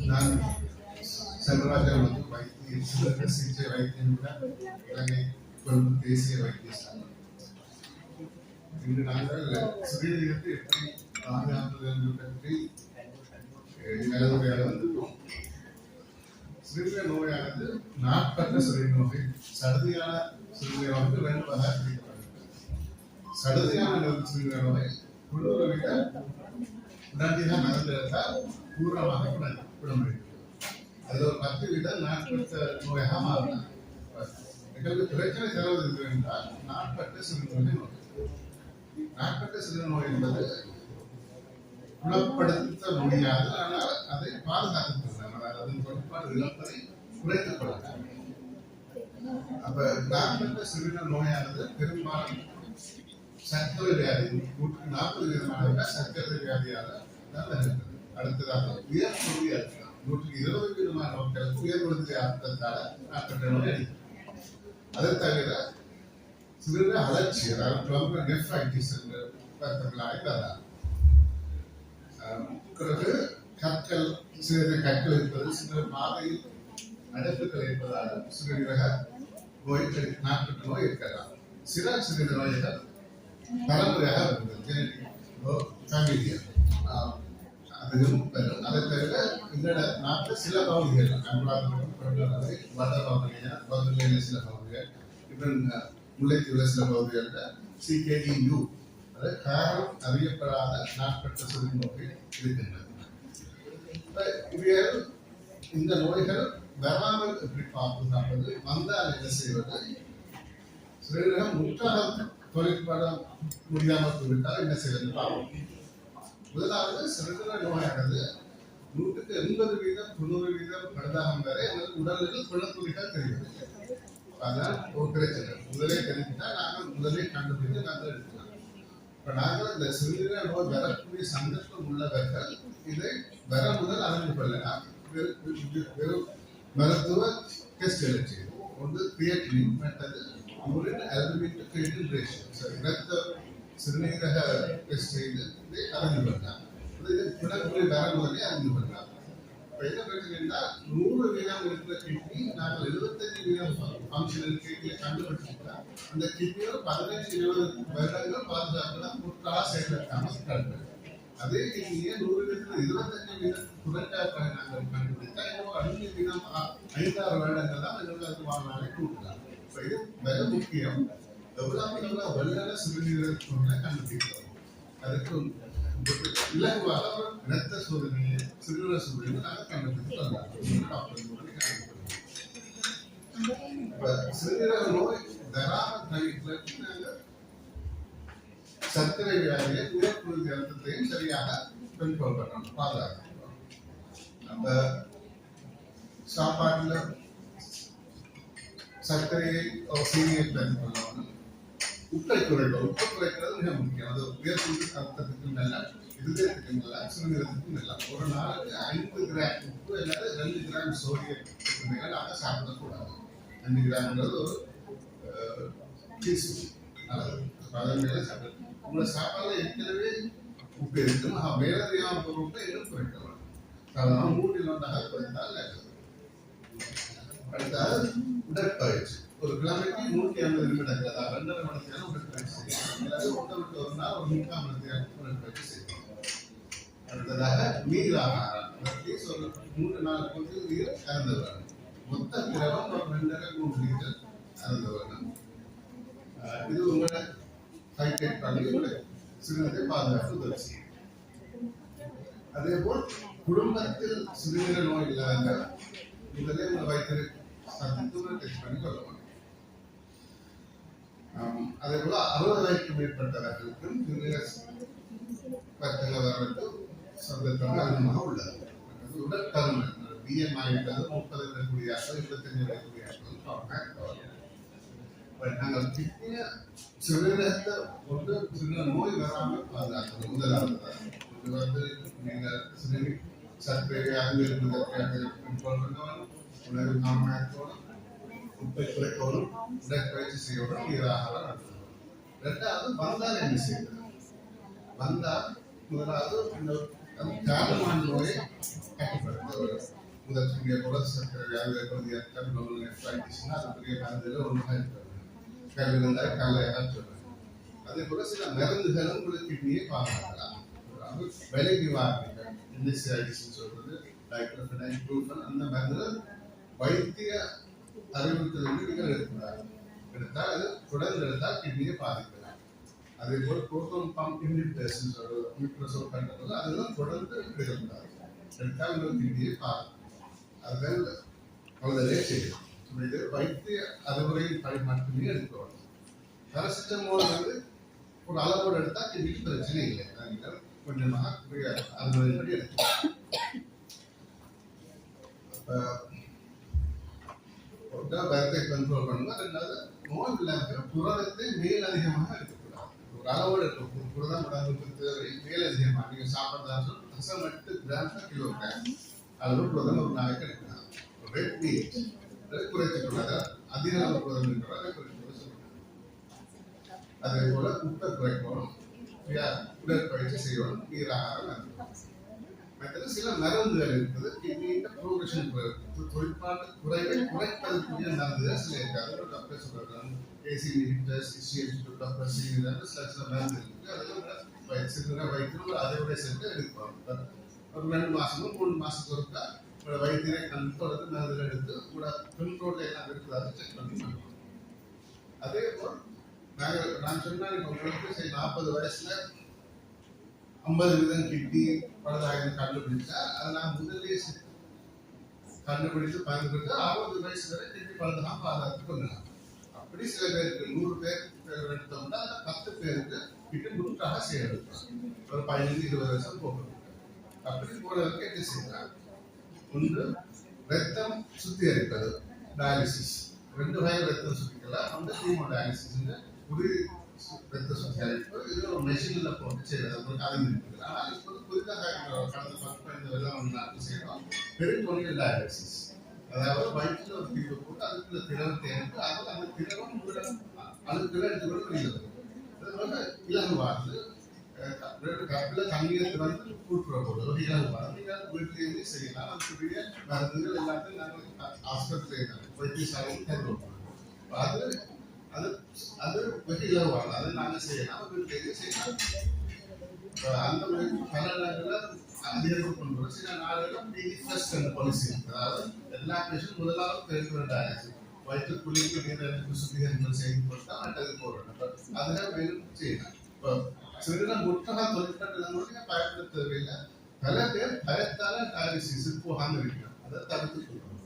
நான் செல்வராஜன் வந்து வைத்திய சிகிச்சை வைத்தியம் இலங்கை கொழும்பு தேசிய வைத்தியசாலை. இன்று நாங்கள் சிறுநீரகத்தை எப்படி பாதுகாப்பது என்று பற்றி கலந்துரையாட வந்துள்ளோம். சிறுநீரக நோயானது நாட்பட்ட சிறுநீர் நோய், சடுதியான சிறுநீரக நோய்க்கு 2 வகை பிரிக்கப்படுகிறது. சடுதியான சிறுநீரக நோய் உள்ளூரை விட உடனடியாக நடந்திருந்தால் பூர்ணமாக குணமடைகிறது. அதில் ஒரு 10 வீத நாட்பட்ட நோயாக மாறலாம். எங்களுக்கு பிரச்சனை தருவது என்றால் நாட்பட்ட சிறுநீரக நோய். நாட்பட்ட சிறுநீரக நோய் என்பது குணப்படுத்த முடியாது, ஆனால் அதை பாதுகாத்துக் கொள்ளலாம். அதன் தொழிற்பாடு இழப்பதை குறைத்துக் கொள்ளலாம். அப்ப நாட்பட்ட சிறுநீரக நோயானது பெரும்பாலும் சர்க்கரை வியாதி 40% சர்க்கரை வியாதியாக தான் வருகிறது. அடுத்ததாக உயர் கொள்கை அழுத்தம் 120% மக்களுக்கு உயர் கொள்கை அழுத்தத்தால நாட்பட்ட நோய் அடிக்கும். அதை தவிர சிறுநீரக அலர்ச்சி, அதாவது நெஃப்ரைட்டிஸ் என்று வருத்தங்களாக வரலாம். பிறகு கற்கள், சிறிது கற்கள் இருப்பது, சில பாதையில் அடைப்புகள் இருப்பதால் சிறுநீரக நோய், நாட்பட்ட நோய் இருக்கலாம். சில சிறுநீரக நோய்கள் தலைமுறையாக வருகிறது, அதுவும் வரும். அதை தவிர இந்த நாட்டில் சில பகுதிகள் வடபகுதியில் சில பகுதிகள், இவன் முல்லைத்தீவுல சில பகுதிகளில் CKDU காரணம் அறியப்படாத நாட்பட்ட சிறுநீரக நோய்கள் இருக்கின்றன. இந்த நோய்கள் வராமல் எப்படி பாதுகாப்பது, வந்தால் என்ன செய்வது, சிறுநீரகம் முற்றாக தொழிற்பட முடியாமல் போய்விட்டால் என்ன செய்வது பார்ப்போம். முதலாவது சிறுநீரக நோயானது 180% 90% படுதாகம் வரை எங்களுக்கு உடலில் குணத்துளிகள் தெரிகிறது. அதான் ஒரு பிரச்சனை. முதலே தெரிஞ்சுட்டா நாங்கள் முதலே கண்டுபிடித்து நாங்கள் எடுக்கலாம். இப்ப நாங்கள் இந்த சிறுநீரக நோய் வரக்கூடிய சந்தர்ப்பம் உள்ளவர்கள் இதை வர முதல் அறிந்து கொள்ளலாம். வெறும் மருத்துவ டெஸ்ட் செய்து ஒன்று கிரியேட்டினின், மற்றது urine albumin to creatine ratio, இரத்த சிறுநீரக டெஸ்ட் செய்து இதை அறிந்து கொள்ளலாம். குணக்குறை வர முதலே அறிந்து கொள்ளலாம். இப்ப என்ன பிரச்சனைன்னா 100% இருக்கிற கிட்னி நாங்கள் 75% ஃபங்க்ஷனல் கிட்னியை கண்டுபிடிச்சிட்டா அந்த கிட்னியோட 15-20 வருடங்கள் பாதுகாக்கலாம், முற்றாக செயல்படுத்தாமல். அதே கிட்னியை 100% 25% நாங்கள் கண்டுபிடித்தா இன்னும் 5-6 வருடங்கள் தான் எங்களுக்கு வாழ்நாளை கூட்டலாம். இப்ப இது மிக முக்கியம். எவ்வளவு வெள்ளன சிறுநீரக கண்டுபிடிக்கிறோம். அதுக்கு இலகுவாக இரத்த சோதனையை, சிறுநீரக சோதனையை நாங்கள் கண்டுபிடித்து சிறுநீரக நோய் வராமல் தவிர்ப்பதற்கு நாங்கள் சர்க்கரை வியாதியை, உயர் கொள்கை அழுத்தத்தையும் சரியாக கண்ட்ரோல் பண்ணணும், பாதுகாக்கணும். நம்ம சாப்பாட்டுல சர்க்கரையை சீனியை பயன்படுத்தணும். உப்பை குறைக்கணும். உப்பை குறைக்கிறது மிக முக்கியம். அது உயர் கொள்கை அழுத்தத்துக்கும் நல்லா, இதயத்துக்கும் நல்லா, சிறுநீரகத்துக்கும் நல்லா. ஒரு நாளுக்கு 5 கிராம் உப்பு அல்லது 2 கிராம் சோடியம் நாங்கள் சாப்பிடக்கூடாது. 2 கிராம்ங்கிறது ஒரு டீஸ்பூன் நல்லது. அதன் மேலே சாப்பிடணும். உங்களை சாப்பாடுல ஏற்கனவே உப்பு இருக்கும், மேலதிகமான பொருட்களை இன்னும் குறைக்கலாம். சாதாரண 3 ஒன்றாக குறைத்தால் நல்லது. அடுத்தது உடற்பயிற்சி. ஒரு கிழமைக்கு 150 நிமிடங்கள், 2.5 மணி நேரம் உடற்பயிற்சி செய்யணும். அல்லது 1 விட்டு 1 நாள் ஒரு 3/4 மணி நேரம் உடற்பயிற்சி செய்யணும். அடுத்ததாக நீர் ஆகாரம். ஒரு 3-4 பொழுது நீர் அருந்த வேணும். மொத்த திரவம் ஒரு 2.5-3 லிட்டர் அருந்த வேணும். இது உங்களோட ஹைடெக் பண்ணி சிறுநீரகத்தை பாதுகாப்பு உதவி செய்யும். அதே போல் குடும்பத்தில் சிறுநீரக நோய் இல்லாத முதலே உங்கள் வயிற்று சத்துணவை டெஸ்ட் பண்ணி கொள்ளணும். அதே போல 60 வயதுக்கு மேற்பட்டவர்களுக்கும் சிறுநீரக பிரச்சனை வரக்கு சந்தர்ப்பங்கள் அதிகமாக உள்ளது. உடற்கருமன் BMI என்பது 30 இருக்கக்கூடிய 25 இருக்கக்கூடிய நாங்கள் கிட்னிய சிறுநீரகத்தை கொண்டு சிறுநீரக நோய் வராமல் பாதுகாக்கணும். முதலாவது இது வந்து நீங்கள் சிறுநீர் சர்க்கரை உணவு காரணத்தோடும் உப்பை குறைக்கணும், உடற்பயிற்சி செய்யணும், நீராகாரம் நடத்தணும். ரெண்டாவது வந்தால் என்ன செய்வது? வந்தால் முதலாவது இந்த காரணமான நோயை கட்டுப்படுத்த முதல் புரட்சி சர்க்கரை வியாதி அதுக்குரிய மருந்துகள் ஒன்றாக இருக்கிறது. கல் இருந்தால் கல்லை அகற்றுவது. அதே போல சில மருந்துகளும் கூட கிட்னியை பாதுகாக்கலாம். விலை நிவாரணிகள் இன்டிசைடிஸ் சொல்றது டைக்ளோஃபெனைல், ப்ரூஃபன், அந்த மருந்துகள் வைத்திய அறிவுறுத்தலிருந்து நீங்கள் எடுக்கிறார். எடுத்தால் அது தொடர்ந்து எடுத்தால் கிட்னியை பாதிக்கலாம். அதே போல புரோட்டான் பம்ப் இன்ஹிபிட்டர்ஸ் மிக்ரோசோல் கண்டது அதெல்லாம் தொடர்ந்து எடுக்கக்கூடாது. எடுத்தால் உங்கள் கிட்னியை பாதிக்கும். அதுதான் அவங்களே செய்யும். இது வைத்திய அறிவுரையின் படி மட்டுமே எடுக்கணும். பேராசிட்டமால் வந்து ஒரு அளவோடு எடுத்தால் கிட்னிக்கு பிரச்சனை இல்லை. நீங்கள் கொஞ்சமாக அறிவுரைப்படி எடுக்கலாம். பயத்தை கண்ட்ரோல் பண்ணுவோம். ரெண்டாவது நோய் இல்லாத புரதத்தை மேல் அதிகமாக எடுக்கக்கூடாது. ஒரு அளவோடு எடுக்கும் புரதம் உடம்புக்கு தேவை மேல் அதிகமாக நீங்கள் சாப்பிட்றதா 8 கிராம் கிலோகிராம் அளவு புரதம் ஒரு நாளைக்கு எடுக்கலாம். ரெட் மீட் குறைத்துக்கூடாது. அதிக அளவு புரதம் இருக்கிறாங்க குறைத்துக்கூட சொல்லணும். அதே போல உப்பை குறைக்கணும். உடற்பயிற்சி செய்யணும். நீராகாரம் மற்றது சில மருந்துகள் இருக்குது. கிட்னியின் ப்ரோக்ரஷன் தொழிற்பாட்டு குறைவை குறைப்பதற்குரிய மருந்துகள் சில இருக்காது. டாக்டர் சொல்றாங்க ஏசி இன்ஹிபிட்டர்ஸ், டாக்டர் சில மருந்து இருக்கு. அதெல்லாம் சிறுநீரை வைத்து அதோட சேர்த்து எடுப்பாங்க. ஒரு 2 மாசமும் 3 மாசத்துக்கு ஒருக்கா வைத்தியரை தொடர்ந்து மருந்துகள் எடுத்து கூட கண்ட்ரோல்ல எல்லாம் இருக்கிறாரு செக் பண்ணி பண்ணுவோம். அதே போல் நான் சொன்னா உங்களுக்கு 40 வயசுல 50% கிட்னி பழுதாக கண்டுபிடிச்சா அதை நான் முதலே கண்டுபிடித்து பயன்படுத்த 60 வயசு வரை கிட்னி பழுதாக பாதுகாத்து பண்ணலாம். அப்படி சில பேருக்கு 100 பேர் எடுத்தோம்னா 10 பேருக்கு கிட்னி முற்றாக செய்யணும். ஒரு 15-20 வருஷம் போகணும். அப்படி போறதுக்கு என்ன செய்யலாம்? ஒன்று ரத்தம் சுத்திகரிப்பது டயாலிசிஸ். 2 வகை ரத்தம் சுத்திக்கலாம். அந்த ஹீமோடயாலிசிஸ் ஒரு ரத்த சுத்திகரிப்பு இது ஒரு மெஷின்ல போட்டு செய்யறது அறிந்திருக்குது. ஆனால் இப்போது புதிதாக கடந்த 10-15 வருடம் நாட்டு செய்யறோம் பெரிட்டோனியல் டயாலிசிஸ். அதாவது வயிற்றில் ஒரு தீர்வு போட்டு அதுக்குள்ள திரவத்தை எடுத்து அதில் அந்த திரவம் அழுக்குள்ள எடுத்துக்கொண்டு வெளியில் அது இலகுவானது. கப்பில் தண்ணீரை திறந்து கூட்டுற போது ஒரு இலகுவானது. நீங்கள் வீட்டிலேயே செய்யலாம். அதுக்குரிய மருந்துகள் எல்லாத்தையும் நாங்கள் ஆஸ்பத்திரியில் வைத்தியசாலையில் தருவோம். அது அது அது வெகு இலகுவானது. அதை நாங்கள் செய்யலாம். வீட்டிலேயே செய்யலாம். அந்த பல இடங்களில் அதிகரிப்பு கொண்டு வர சில நாடுகளில் பாலிசி. அதாவது எல்லா பேஷண்ட் முதலாவது பெருக்கிற டயாலிசிஸ் வயிற்று குளிக்கு நீர் சுத்திகரிப்பு செய்து கொடுத்தா மற்றது போடுறோம். அதில் மேலும் செய்யலாம். இப்போ சிறுநீரம் முற்றாக தொழிற்கட்டணங்களுடைய பயப்பட தேவையில்லை. பல பேர் பயத்தால டயாலிசிஸ் போகாமல் இருக்கிறோம். அதை தடுத்து கொள்ளணும்.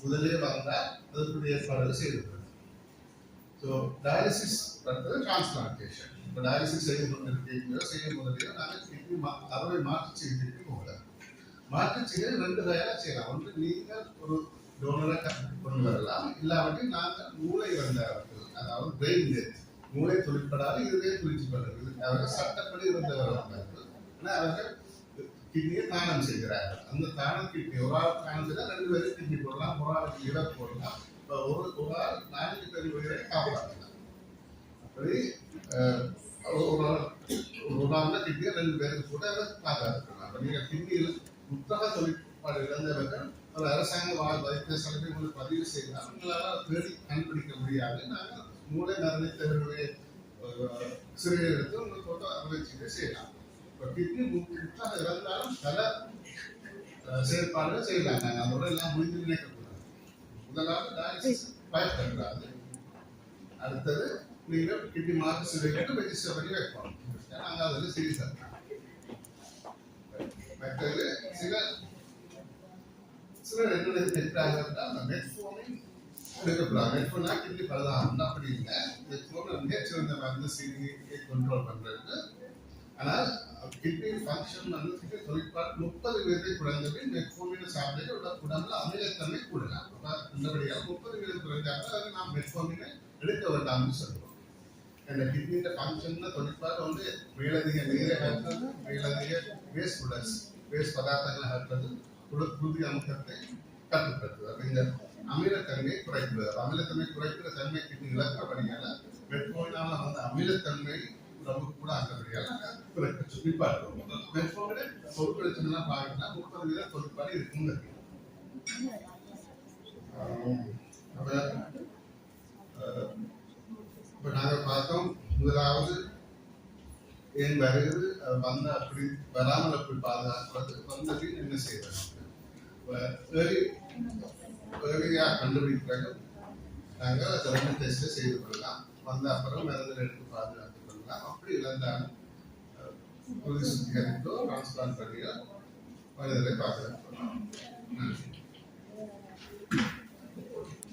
முதலே வந்தால் அதற்குரிய ஏற்பாடுகள் செய்திருக்கிறோம். ஸோ டயாலிசிஸ் பண்ணுறது டிரான்ஸ்பிளான்டேஷன். இப்போ டயாலிசிஸ் செய்து கொண்டிருக்கீங்களோ செய்யும் போதையோ நாங்கள் கிட்னி அறுவை மாற்று சிகிச்சைக்கு போகலாம். மாற்று சிகிச்சை 2 வகையாக செய்யலாம். ஒன்று நீங்கள் ஒரு டோனரை கொண்டு வரலாம். இல்லாட்டி நாங்கள் மூளை வந்தவர்கள், அதாவது பிரெயின் டெத், மூளை தொழிற்படாது இதுவே துளிச்சு பண்ணுறது. அவர்கள் சட்டப்படி இருந்தவர்கள். ஆனால் அவர்கள் கிட்னியை தானம் செய்கிறார்கள். அந்த தானம் கிட்னி ஒரு ஆள் தானம் செய்தால் 2 பேருக்கு கிட்னி போடலாம். ஒரு ஆளுக்கு லிவர் போடலாம். ஒரு ஆள் 4 பேர் உயிரை காப்பாற்றலாம். அப்படி ஒரு ஆள் கிட்னியை 2 பேருக்கு கூட பாதுகாத்துக்கலாம். அப்போ நீங்கள் கிட்னியில் புத்தக தொழிற்பாடு இழந்தவர்கள் ஒரு அரசாங்க வைத்தியசாலையை உங்களுக்கு பதிவு செய்யலாம். உங்களால் தேடி கண்டுபிடிக்க முடியாது. நாங்கள் மூளை மரணித்தவர்களுடைய சிறுநீர் எடுத்து உங்களுக்கு போட்டு அறுவை சிகிச்சை செய்யலாம். இப்போ கிட்னி முற்றாக இறந்தாலும் பல செயற்பாடுகள் செய்யலாம். நாங்கள் அதோட எல்லாம் முடிந்து நினைக்கக்கூடாது. முதலாவது டயாலிசிஸ் பயன்படுறாது. அடுத்தது நீங்கள் கிட்னி மாற்று சிறுநீர் ரெஜிஸ்டர் பண்ணி வைப்போம். நாங்கள் அதில் செய்து தரலாம். மற்றது சிலர் என்ன கேட்கிறாங்க அந்த மெட்ஃபோனின் எடுக்கக்கூடாது. மெட்ஃபோனா கிட்னி பழுதாகும். அப்படி இல்லை. மெட்ஃபோன் மிகச்சிறந்த மருந்து சிறுநீரை கண்ட்ரோல் பண்ணுறது. ஆனால் கிட்னி ஃபங்க்ஷன் வந்து தொழிற்பாடு 30% குறைந்தது மெட்ஃபோமின் சாப்பிட்டு உடம்புல அமிலத்தன்மை கூடலாம். நல்லபடியாக 30% குறைஞ்சாலும் அதை நாம் மெட்ஃபோமினை எடுக்க வேண்டாம்னு சொல்லுவோம். இந்த கிட்னியோட ஃபங்க்ஷன் தொழிற்பாடு வந்து மேலதிக நீரை அகற்றுறது, மேலதிக வேஸ்ட் ப்ராடக்ட்ஸ் வேஸ்ட் பதார்த்தங்களை அகற்றுறது, குருதி அமுக்கத்தை கட்டுப்படுத்துவது. இந்த அமிலத்தன்மையை குறைக்கிறது. அமிலத்தன்மை குறைக்கிற தன்மை கிட்னி இழக்கிறபடியால மெட்ஃபோமினால் வந்து அமிலத்தன்மை உடம்பு கூட ஆகிறபடியால் சுற்றிப்பாடுறோம் மெட்ஃபோனோட பொருட்களை சொன்னா பாருங்கன்னா 30% தொழிற்பாடு இருக்குங்க. இப்ப நாங்கள் பார்த்தோம் முதலாவது ஏன் வருகிறது வந்த அப்படி வராமல் அப்படி பாதுகாக்கிறது வந்தது என்ன செய்யறது ஏர்லியா கண்டுபிடிக்கிறாங்க. நாங்கள் அதை 2 டெஸ்ட் செய்து கொள்ளலாம். வந்த அப்புறம் மருந்தில் எடுத்து பாதுகாத்துக் கொள்ளலாம். அப்படி இழந்தாலும் உறுதி சுத்திகரித்தோ டிரான்ஸ்பிளான்ட் பண்ணியோ மனிதரை பாதுகாத்துக் கொள்ளலாம்.